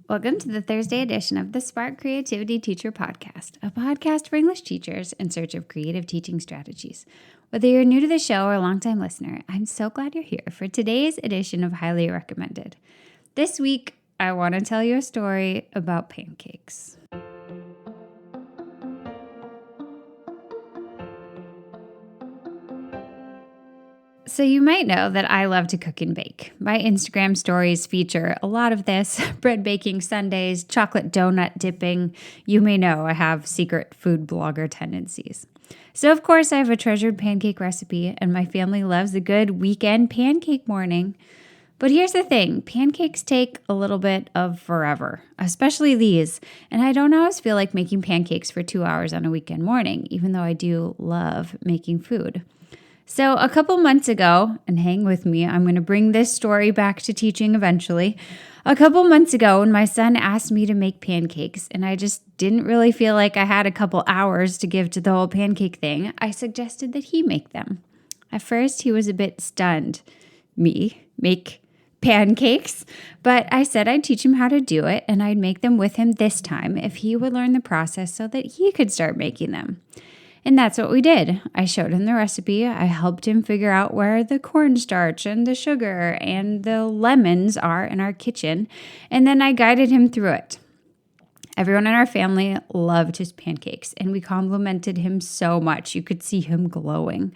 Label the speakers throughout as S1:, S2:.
S1: Welcome to the Thursday edition of the Spark Creativity Teacher Podcast, a podcast for English teachers in search of creative teaching strategies. Whether you're new to the show or a longtime listener, I'm so glad you're here for today's edition of Highly Recommended. This week, I want to tell you a story about pancakes. So you might know that I love to cook and bake. My Instagram stories feature a lot of this: bread baking Sundays, chocolate donut dipping. You may know I have secret food blogger tendencies. So of course I have a treasured pancake recipe, and my family loves a good weekend pancake morning. But here's the thing, pancakes take a little bit of forever, especially these. And I don't always feel like making pancakes for 2 hours on a weekend morning, even though I do love making food. So a couple months ago, and hang with me, I'm going to bring this story back to teaching eventually. A couple months ago, when my son asked me to make pancakes, and I just didn't really feel like I had a couple hours to give to the whole pancake thing, I suggested that he make them. At first, he was a bit stunned. Me make pancakes? But I said I'd teach him how to do it, and I'd make them with him this time if he would learn the process so that he could start making them. And that's what we did. I showed him the recipe. I helped him figure out where the cornstarch and the sugar and the lemons are in our kitchen. And then I guided him through it. Everyone in our family loved his pancakes, and we complimented him so much. You could see him glowing.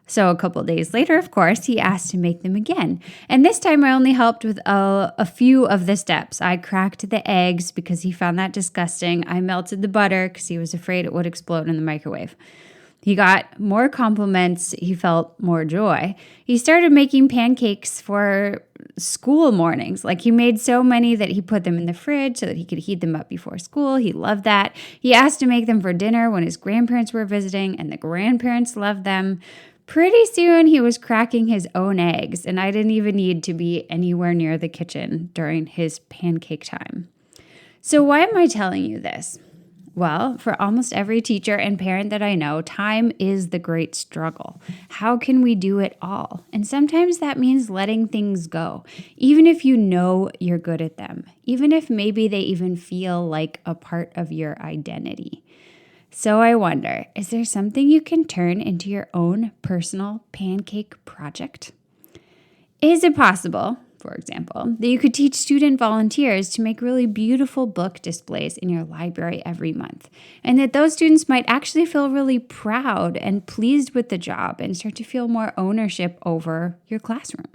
S1: So a couple of days later, of course, he asked to make them again. And this time I only helped with a few of the steps. I cracked the eggs because he found that disgusting. I melted the butter because he was afraid it would explode in the microwave. He got more compliments. He felt more joy. He started making pancakes for school mornings. Like, he made so many that he put them in the fridge so that he could heat them up before school. He loved that. He asked to make them for dinner when his grandparents were visiting, and the grandparents loved them. Pretty soon, he was cracking his own eggs, and I didn't even need to be anywhere near the kitchen during his pancake time. So why am I telling you this? Well, for almost every teacher and parent that I know, time is the great struggle. How can we do it all? And sometimes that means letting things go, even if you know you're good at them, even if maybe they even feel like a part of your identity. So I wonder, is there something you can turn into your own personal pancake project? Is it possible, for example, that you could teach student volunteers to make really beautiful book displays in your library every month, and that those students might actually feel really proud and pleased with the job and start to feel more ownership over your classroom?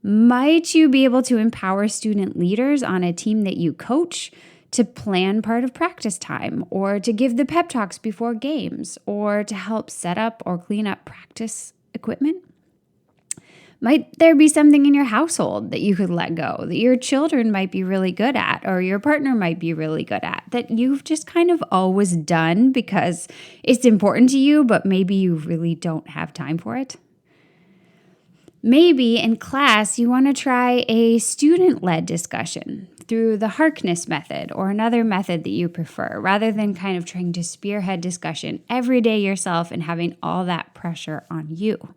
S1: Might you be able to empower student leaders on a team that you coach to plan part of practice time, or to give the pep talks before games, or to help set up or clean up practice equipment? Might there be something in your household that you could let go, that your children might be really good at, or your partner might be really good at, that you've just kind of always done because it's important to you, but maybe you really don't have time for it? Maybe in class you want to try a student-led discussion through the Harkness method or another method that you prefer, rather than kind of trying to spearhead discussion every day yourself and having all that pressure on you.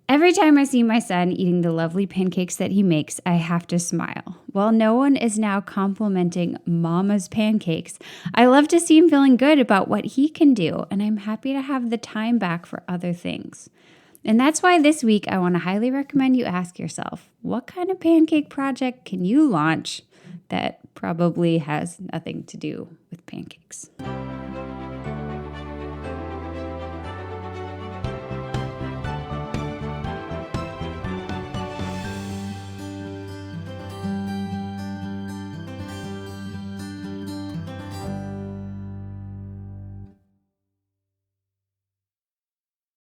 S1: Every time I see my son eating the lovely pancakes that he makes, I have to smile. While no one is now complimenting Mama's pancakes, I love to see him feeling good about what he can do, and I'm happy to have the time back for other things. And that's why this week I want to highly recommend you ask yourself, what kind of pancake project can you launch that probably has nothing to do with pancakes?